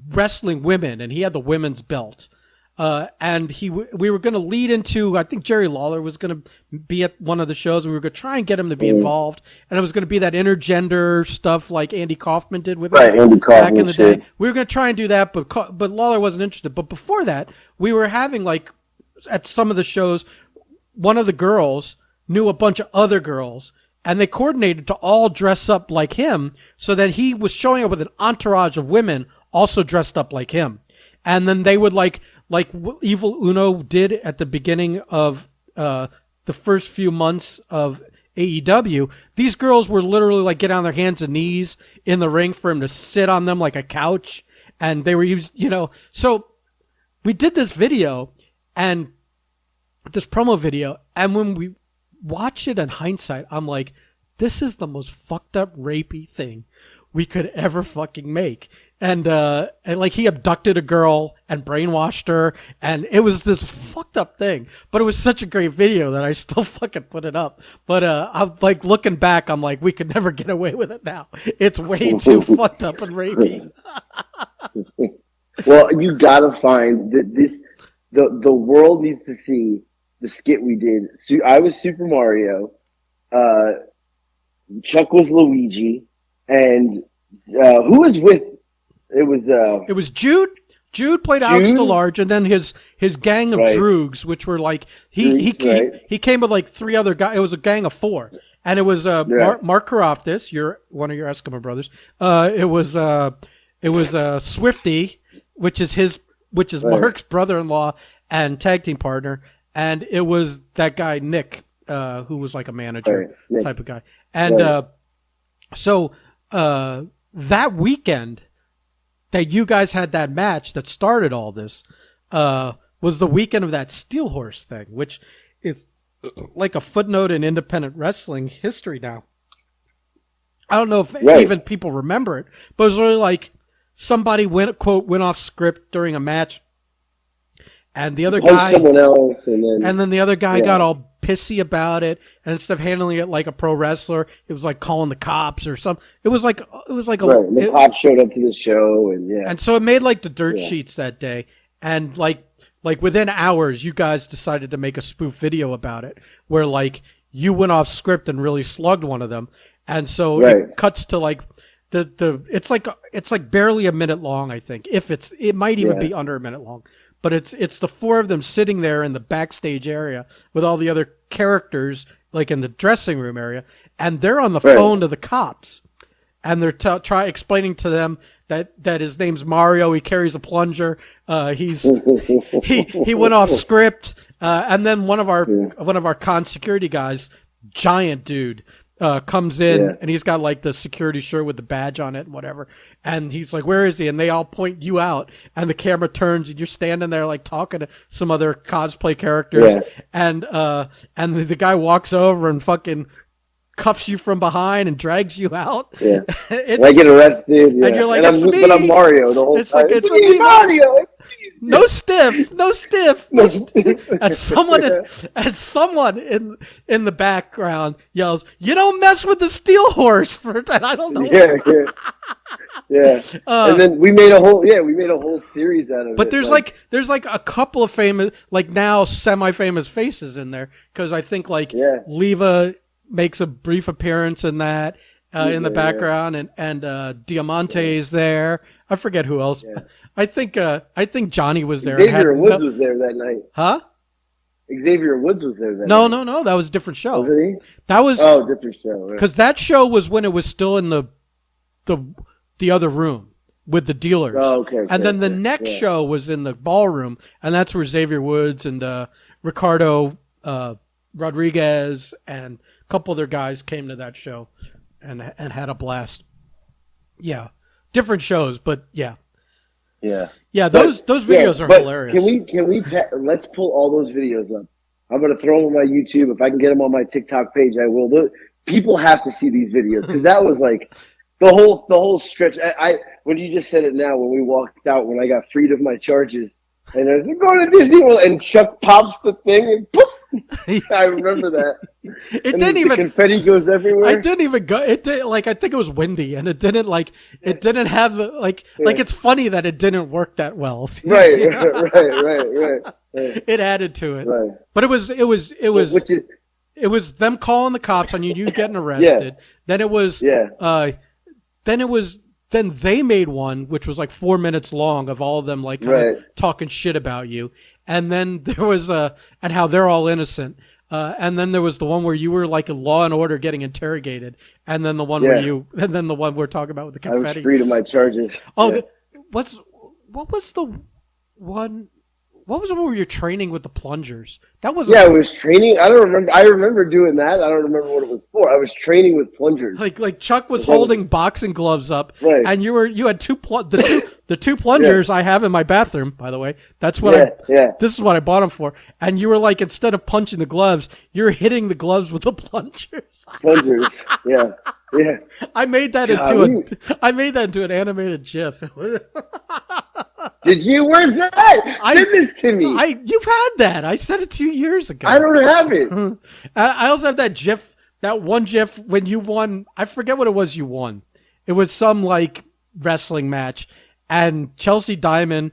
wrestling women and he had the women's belt. And we were going to lead into, I think Jerry Lawler was going to be at one of the shows. We were going to try and get him to be involved. And it was going to be that intergender stuff like Andy Kaufman did with him back in the day. We were going to try and do that, but Lawler wasn't interested. But before that, we were having like, at some of the shows, one of the girls knew a bunch of other girls, and they coordinated to all dress up like him so that he was showing up with an entourage of women also dressed up like him. And then they would like Evil Uno did at the beginning of the first few months of AEW. These girls were literally like get on their hands and knees in the ring for him to sit on them like a couch, and they were used, So we did this video and this promo video, and when we watch it in hindsight, I'm like, this is the most fucked up rapey thing we could ever fucking make. And like he abducted a girl and brainwashed her, and it was this fucked up thing. But it was such a great video that I still fucking put it up. But I'm like looking back, I'm like, we could never get away with it now. It's way too fucked up and rapey. Well, you gotta find that the world needs to see the skit we did. I was Super Mario, Chuck was Luigi, and who was with? It was Jude. Jude played Alex DeLarge, and then his gang of droogs, which were like he came with like 3 other guys. It was a gang of 4, And it was Yeah. Mark Karoftis, one of your Eskimo brothers. It was Swifty, which is Mark's brother-in-law and tag team partner, and it was that guy Nick, who was like a manager type of guy. And so that weekend that you guys had that match that started all this was the weekend of that Steel Horse thing, which is like a footnote in independent wrestling history now. I don't know if even people remember it, but it was really like somebody went off script during a match, and the other guy, someone else, and then the other guy got all pissy about it, and instead of handling it like a pro wrestler, it was like calling the cops or something. It was like the cops showed up to the show, and so it made like the dirt sheets that day, and like within hours, you guys decided to make a spoof video about it, where like you went off script and really slugged one of them, and so it cuts to like it's like barely a minute long, I think. It might even be under a minute long, but it's the four of them sitting there in the backstage area with all the other characters, like in the dressing room area, and they're on the phone to the cops, and they're explaining to them that his name's Mario. He carries a plunger. He went off script, and then one of our con security guys, giant dude, comes in and he's got like the security shirt with the badge on it and whatever. And he's like, "Where is he?" And they all point you out, and the camera turns, and you're standing there like talking to some other cosplay characters, and the guy walks over and fucking cuffs you from behind and drags you out. Yeah. I get arrested. Yeah. And you're like, but I'm Mario the whole time. It's like, it's me, Mario. No stiff. And someone in the background yells, "You don't mess with the Steel Horse." And I don't know. Yeah. And then we made a whole series out of it. But there's like a couple of famous, like now semi-famous faces in there, because I think like Leva makes a brief appearance in that in the background, and Diamante is there. I forget who else. Yeah. I think Johnny was there. Xavier Woods was there that night. Huh? Xavier Woods was there that night. No, that was a different show. Was it he? That was different show. Because that show was when it was still in the other room with the dealers. Oh, okay. And then the next show was in the ballroom, and that's where Xavier Woods and Ricardo Rodriguez and a couple other guys came to that show and had a blast. Yeah, different shows, but yeah. Yeah, those videos are hilarious. Can we let's pull all those videos up. I'm gonna throw them on my YouTube. If I can get them on my TikTok page, I will. People have to see these videos, because that was like the whole stretch. I when you just said it now, when we walked out, when I got freed of my charges, and I was like, going to Disney World, and Chuck pops the thing and poof. I remember that. The confetti goes everywhere. I didn't even go. It did, like, I think it was windy, and it didn't have it's funny that it didn't work that well. Right. It added to it. Right. But it was them calling the cops on you getting arrested. Then they made one which was like 4 minutes long of all of them like kind of talking shit about you. And then there was and how they're all innocent. And then there was the one where you were like a Law and Order getting interrogated. And then the one the one we're talking about with the confetti. I was freed of my charges. Oh, what was the one? What was the one where you're training with the plungers? That was I was training. I don't remember. I remember doing that. I don't remember what it was for. I was training with plungers. Like Chuck was holding boxing gloves up, right? And you had the two plungers I have in my bathroom, by the way. That's what this is what I bought them for. And you were like, instead of punching the gloves, you're hitting the gloves with the plungers. Plungers, yeah. I made that into an animated GIF. Did you? Where's that? Send this to me. You've had that. I sent it to you years ago. I don't have it. I also have that GIF, that one GIF when you won. I forget what it was you won. It was some like wrestling match, and Chelsea Diamond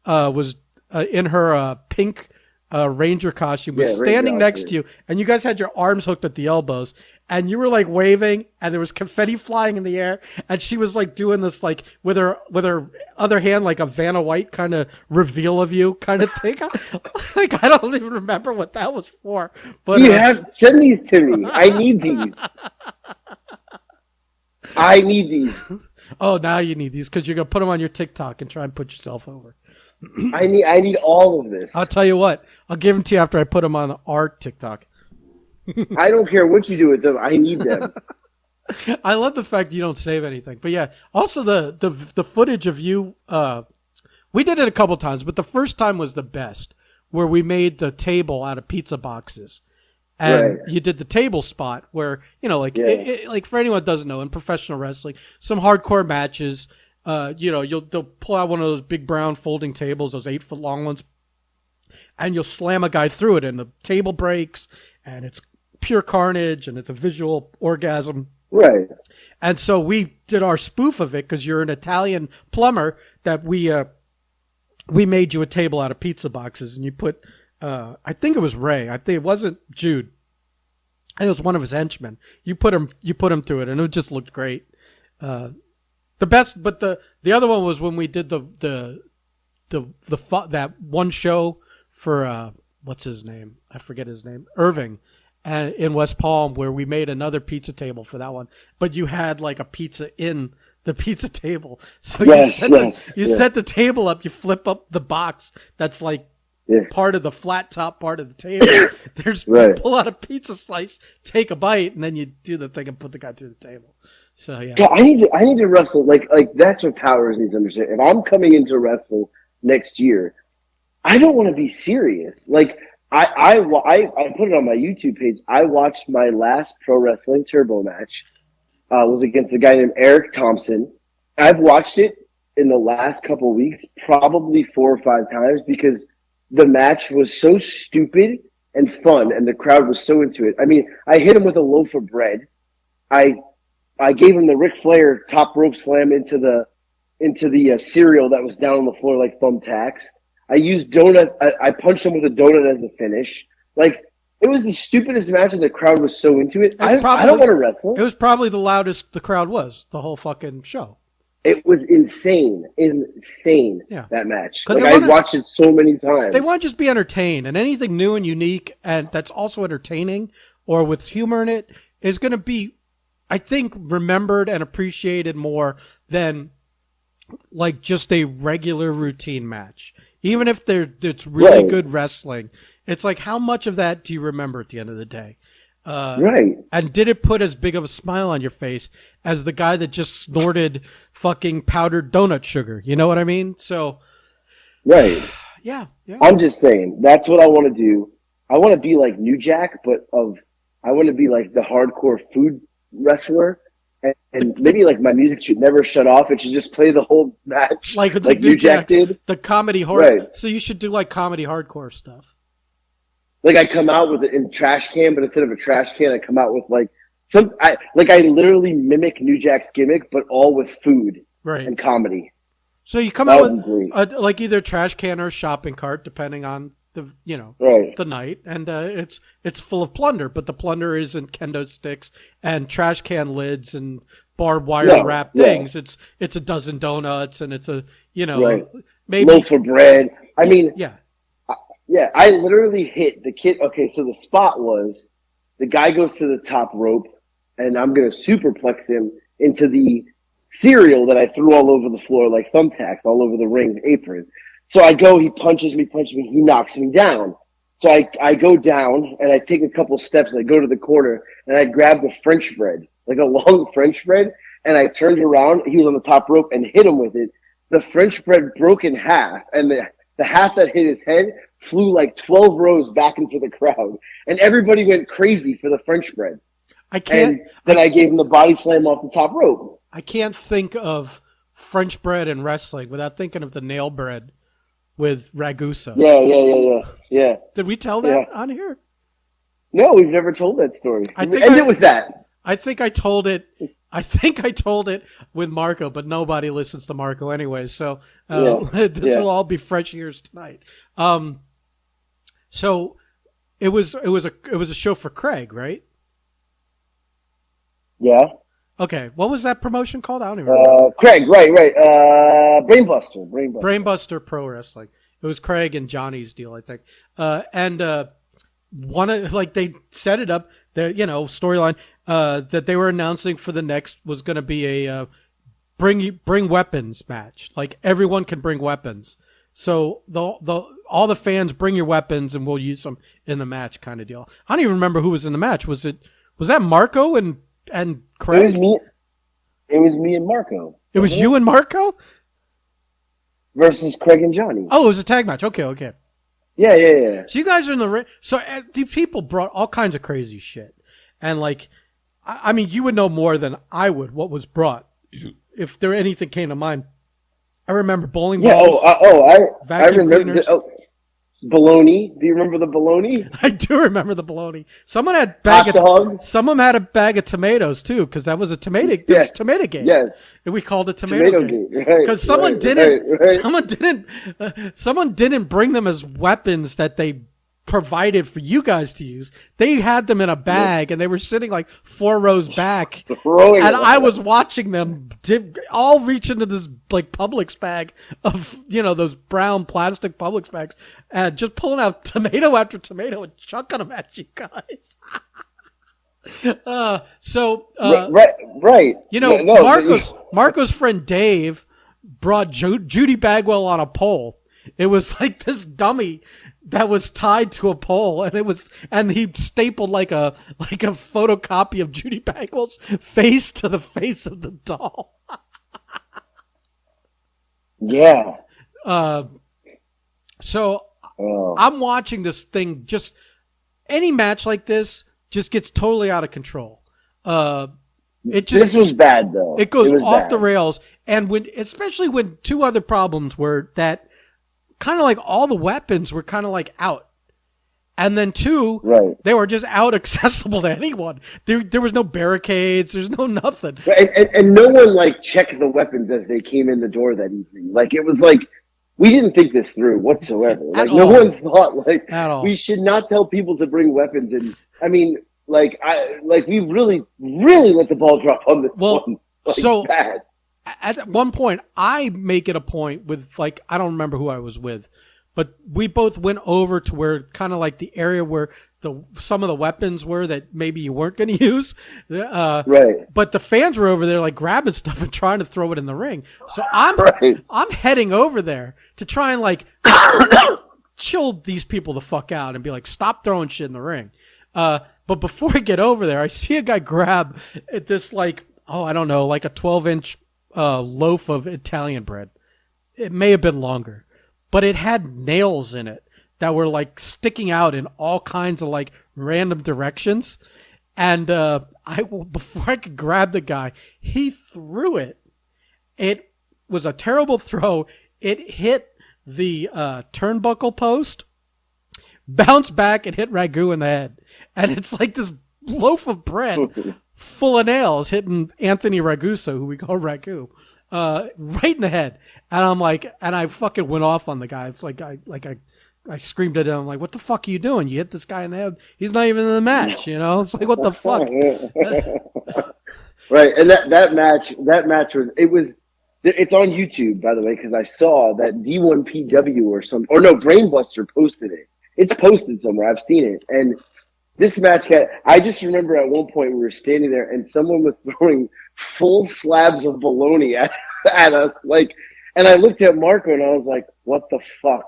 was in her pink ranger costume, was Yeah, standing Ranger next outfit. to you, and you guys had your arms hooked at the elbows, and you were like waving, and there was confetti flying in the air, and she was like doing this like with her other hand, like a Vanna White kind of reveal of you kind of thing. Like I don't even remember what that was for, but You have send these to me. I need these. I need these. oh, now you need these because you're gonna put them on your TikTok and try and put yourself over. I need all of this. I'll tell you what, I'll give them to you after I put them on our TikTok. I don't care what you do with them. I need them. I love the fact you don't save anything. But yeah, also the footage of you, we did it a couple times, but the first time was the best, where we made the table out of pizza boxes. And Right. you did the table spot where, like, Yeah. like for anyone that doesn't know, in professional wrestling, some hardcore matches, they'll pull out one of those big brown folding tables, those 8-foot long ones, and you'll slam a guy through it, and the table breaks, and it's pure carnage, and it's a visual orgasm. Right. And so we did our spoof of it because you're an Italian plumber that we made you a table out of pizza boxes, and you put, I think it was Ray. I think it wasn't Jude. I think it was one of his henchmen. You put him through it, and it just looked great. The best, but the other one was when we did that one show for what's his name? I forget his name. Irving. And in West Palm, where we made another pizza table for that one, but you had like a pizza in the pizza table. So Yes, you set the table up, you flip up the box that's like part of the flat top part of the table. You pull out a pizza slice, take a bite, and then you do the thing and put the guy through the table. So yeah. God, I need to wrestle. Like that's what Powers needs to understand. If I'm coming into wrestle next year, I don't want to be serious. Like I put it on my YouTube page. I watched my last Pro Wrestling Turbo match. Was against a guy named Eric Thompson. I've watched it in the last couple of weeks, probably 4 or 5 times, because the match was so stupid and fun, and the crowd was so into it. I mean, I hit him with a loaf of bread. I gave him the Ric Flair top rope slam into the cereal that was down on the floor like thumbtacks. I used donut. I punched him with a donut as the finish. Like, it was the stupidest match, and the crowd was so into it. I don't want to wrestle. It was probably the loudest the crowd was the whole fucking show. It was insane, that match. Like, I watched it so many times. They want to just be entertained, and anything new and unique and that's also entertaining or with humor in it is going to be, I think, remembered and appreciated more than like just a regular routine match. Even if it's really good wrestling, it's like, how much of that do you remember at the end of the day? Right. And did it put as big of a smile on your face as the guy that just snorted fucking powdered donut sugar? You know what I mean? So, right. Yeah. I'm just saying, that's what I want to do. I want to be like New Jack, but I want to be like the hardcore food wrestler. And maybe like my music should never shut off. It should just play the whole match like New Jack did. The comedy horror. Right. So you should do like comedy hardcore stuff. Like I come out with it in trash can, but instead of a trash can, I come out with like I literally mimic New Jack's gimmick, but all with food and comedy. So you come out with like either a trash can or a shopping cart, depending on the the night, and it's full of plunder, but the plunder isn't kendo sticks and trash can lids and barbed wire wrap things. It's a dozen donuts and it's a maybe loaf of bread. I mean, I literally hit the kid. Okay, so the spot was the guy goes to the top rope, and I'm gonna superplex him into the cereal that I threw all over the floor like thumbtacks all over the ring apron. So I go, he punches me, he knocks me down. So I go down and I take a couple steps and I go to the corner and I grab the French bread, like a long French bread, and I turned around, he was on the top rope, and hit him with it. The French bread broke in half, and the half that hit his head flew like 12 rows back into the crowd. And everybody went crazy for the French bread. I gave him the body slam off the top rope. I can't think of French bread in wrestling without thinking of the nail bread with Ragusa. Yeah. Did we tell that on here? No, we've never told that story. End it with that. I think I told it with Marco, but nobody listens to Marco anyway. So this will all be fresh ears tonight. So it was a show for Craig, right? Yeah. Okay, what was that promotion called? I don't even remember. Craig, right. Brainbuster. Brainbuster Pro Wrestling. It was Craig and Johnny's deal, I think. And one of like they set it up, the storyline that they were announcing for the next was going to be a bring weapons match. Like everyone can bring weapons, so all the fans bring your weapons and we'll use them in the match, kind of deal. I don't even remember who was in the match. Was that Marco and Craig? It was me and Marco. It was you and Marco versus Craig and Johnny. Oh, it was a tag match. Okay. Yeah. So you guys are in the ring. So these people brought all kinds of crazy shit, and like, I mean, you would know more than I would what was brought if there anything came to mind. I remember bowling balls. I remember. Bologna. Do you remember the bologna? I do remember the bologna. Someone had Someone had a bag of tomatoes too, because that was a tomato. There was tomato game. Yes. And we called it tomato game because someone didn't bring them as weapons that they provided for you guys to use. They had them in a bag, and they were sitting like 4 rows back. And I was watching them all reach into this like Publix bag of those brown plastic Publix bags, and just pulling out tomato after tomato and chucking them at you guys. Right. Marco's friend Dave brought Judy Bagwell on a pole. It was like this dummy that was tied to a pole, and he stapled like a photocopy of Judy Bagwell's face to the face of the doll. Yeah. I'm watching this thing. Just any match like this just gets totally out of control. This was bad though. It goes off the rails, and especially when two other problems were that kind of like all the weapons were kind of like out. And then two, they were just out accessible to anyone. There was no barricades. There's no nothing. And no one like checked the weapons as they came in the door that evening. Like it was like, we didn't think this through whatsoever. Like no one thought like we should not tell people to bring weapons. And I mean, we really, really let the ball drop on this one. Bad. At one point, I make it a point with, like, I don't remember who I was with, but we both went over to where kind of like the area where some of the weapons were that maybe you weren't going to use. Right. But the fans were over there like grabbing stuff and trying to throw it in the ring. So I'm heading over there to try and like chill these people the fuck out and be like, stop throwing shit in the ring. But before I get over there, I see a guy grab at this like, I don't know, like a 12-inch loaf of Italian bread. It may have been longer, but it had nails in it that were like sticking out in all kinds of like random directions. And before I could grab the guy, he threw it. It was a terrible throw. It hit the turnbuckle post, bounced back, and hit Ragu in the head. And it's like this loaf of bread full of nails hitting Anthony Ragusa, who we call Ragu, right in the head. And I'm like, and I fucking went off on the guy. It's like I screamed at him. I'm like, what the fuck are you doing? You hit this guy in the head. He's not even in the match, It's like, what the fuck? Right. And that match it's on YouTube, by the way, because I saw that D1PW Brainbuster posted it. It's posted somewhere. I've seen it. And this match I just remember at one point we were standing there and someone was throwing full slabs of bologna at us. And I looked at Marco and I was like, what the fuck?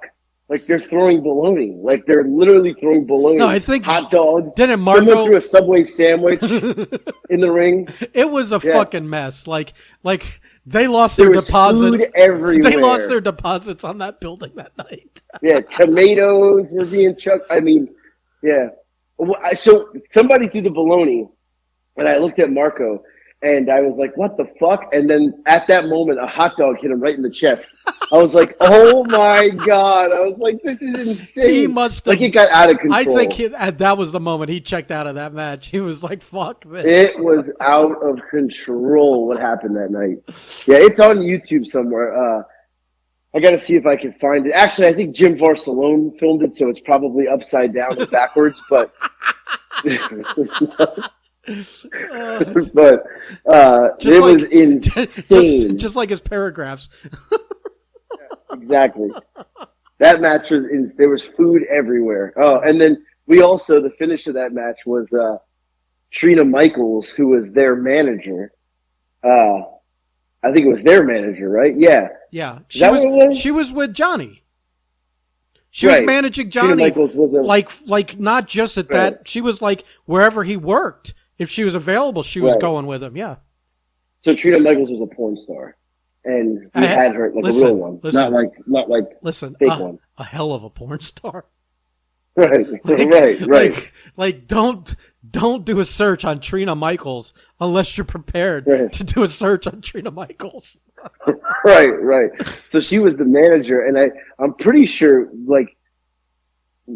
Like they're throwing bologna. Like they're literally throwing bologna. No, I think hot dogs. Didn't Marco someone threw a Subway sandwich in the ring? It was a fucking mess. Like they lost their deposit. Food everywhere. They lost their deposits on that building that night. Yeah, tomatoes were being chucked. I mean, yeah. So somebody threw the bologna, and I looked at Marco, and I was like, what the fuck? And then at that moment, a hot dog hit him right in the chest. I was like, oh my God. I was like, this is insane. He must have. Like, it got out of control. I think that was the moment he checked out of that match. He was like, fuck this. It was out of control what happened that night. Yeah, it's on YouTube somewhere. I got to see if I can find it. Actually, I think Jim Varsalone filmed it, so it's probably upside down and backwards. But but it was insane. Just like his paragraphs. Exactly. That match was there was food everywhere. Oh, and then we also the finish of that match was Trina Michaels, who was their manager. I think it was their manager, right? Yeah. Yeah. Was? She was with Johnny. She was managing Johnny, like not just at that. She was like wherever he worked. If she was available, she was going with him. Yeah. So Trina Michaels was a porn star, and he had her like a real one, not like fake one. A hell of a porn star. Right. Right. Like don't do a search on Trina Michaels unless you're prepared to do a search on Trina Michaels. Right. So she was the manager, and I'm pretty sure like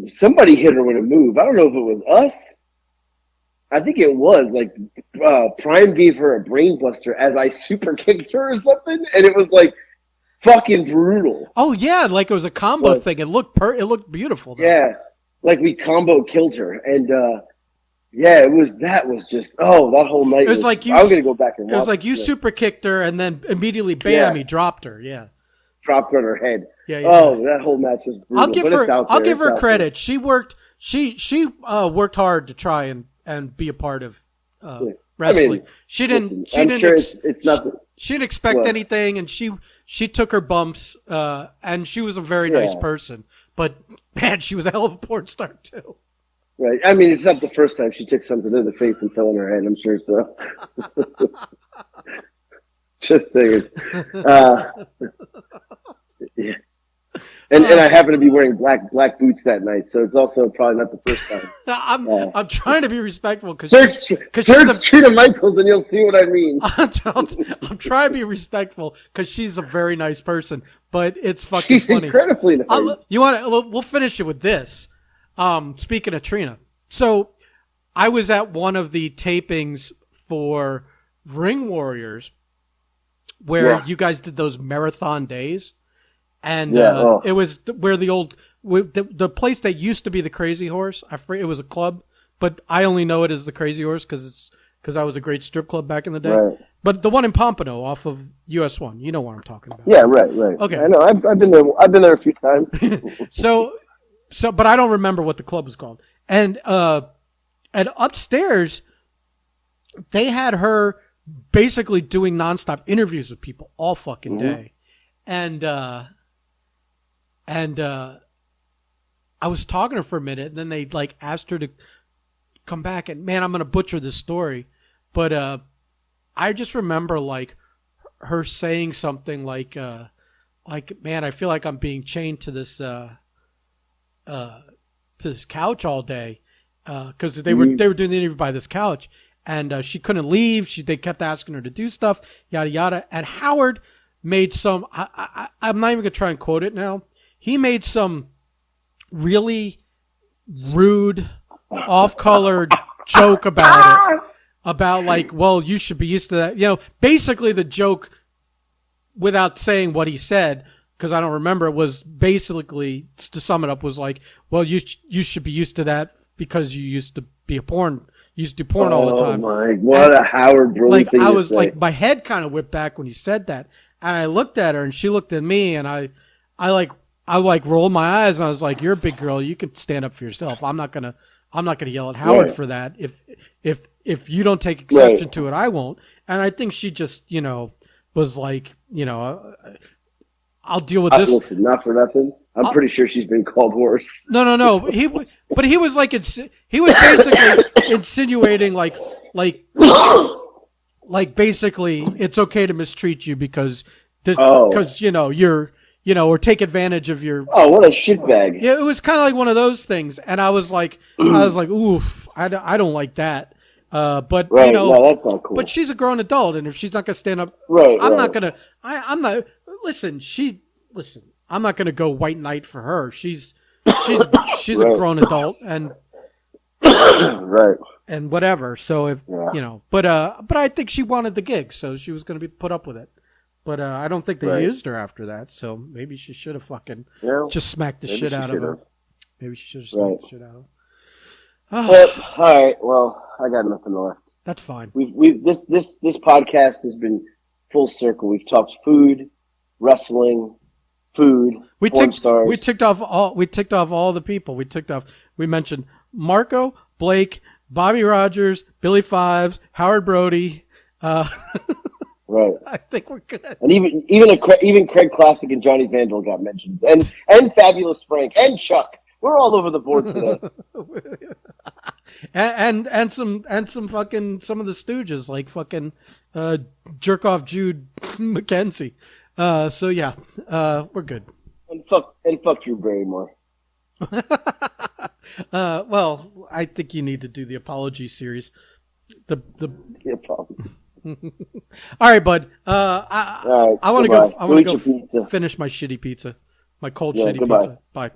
somebody hit her with a move. I don't know if it was us. I think it was like Prime gave her a brain buster as I super kicked her or something, and it was like fucking brutal. Oh yeah, like it was a combo thing. It looked beautiful though. Yeah, like we combo killed her, and that was just that whole night. It was like I'm gonna go back and watch. It was like you super kicked her, and then immediately bam, he dropped her. Yeah, dropped her on her head. Yeah. That whole match was brutal. I'll give her credit. She worked. She worked hard to try and be a part of wrestling. I mean, she didn't expect anything, and she took her bumps, and she was a very nice person. But man, she was a hell of a porn star too. Right. I mean, it's not the first time she took something to the face and fell on her head. I'm sure so. Just saying. Yeah. And I happen to be wearing black boots that night, so it's also probably not the first time. I'm trying to be respectful because search Trina Michaels and you'll see what I mean. I'm trying to be respectful because she's a very nice person, but it's fucking funny. She's incredibly nice. We'll finish it with this. Speaking of Trina, so I was at one of the tapings for Ring Warriors where you guys did those marathon days. And it was where the place that used to be the Crazy Horse. It was a club, but I only know it as the Crazy Horse because I was a great strip club back in the day. Right. But the one in Pompano off of US 1, you know what I'm talking about. Yeah, right. Okay, I know. I've been there. I've been there a few times. So, but I don't remember what the club was called. And upstairs, they had her basically doing nonstop interviews with people all fucking day, and I was talking to her for a minute, and then they like asked her to come back. And man, I'm gonna butcher this story, but I just remember like her saying something like man, I feel like I'm being chained to this couch all day, because they were doing the interview by this couch, and she couldn't leave. They kept asking her to do stuff, yada yada. And Howard made some. I'm not even gonna try and quote it now. He made some really rude, off-colored joke about it. About like, well, you should be used to that. You know, basically the joke, without saying what he said, because I don't remember, it was basically, to sum it up, was like, well, you should be used to that because you used to be you used to do porn all the time. Oh my, what a Howard Brody thing I was to say. like, my head kind of whipped back when he said that. And I looked at her and she looked at me, and I rolled my eyes, and I was like, you're a big girl. You can stand up for yourself. I'm not gonna yell at Howard for that. If you don't take exception to it, I won't. And I think she just, was like, I'll deal with this. Listen, not for nothing. I'm pretty sure she's been called worse. No. He was like, he was basically insinuating like basically it's okay to mistreat you because you're, or take advantage of your. Oh, what a shitbag! Yeah, it was kind of like one of those things, and I was like, oof, I don't like that. But no, that's not cool. But she's a grown adult, and if she's not gonna stand up, I'm not. Listen, I'm not gonna go white knight for her. She's a grown adult, and right, and whatever. So if but I think she wanted the gig, so she was gonna be put up with it. But I don't think they Right. used her after that, so maybe she should have fucking Yeah. just smacked the Maybe shit she out of should him. have. Maybe she should have Right. smacked the shit out of him. But all right, well, I got nothing left. That's fine. This podcast has been full circle. We've talked food, wrestling, food, porn stars. We ticked off all the people. We mentioned Marco, Blake, Bobby Rogers, Billy Fives, Howard Brody. Right. I think we're good. And even Craig Classic and Johnny Vandal got mentioned, and Fabulous Frank and Chuck. We're all over the board today. and some fucking some of the Stooges like fucking jerk off Jude McKenzie. So yeah, we're good. And fuck Drew Barrymore. Well, I think you need to do the apology series. Yeah, probably. All right, bud. I want to go. I want to go finish my shitty pizza, my cold shitty goodbye. pizza. Bye.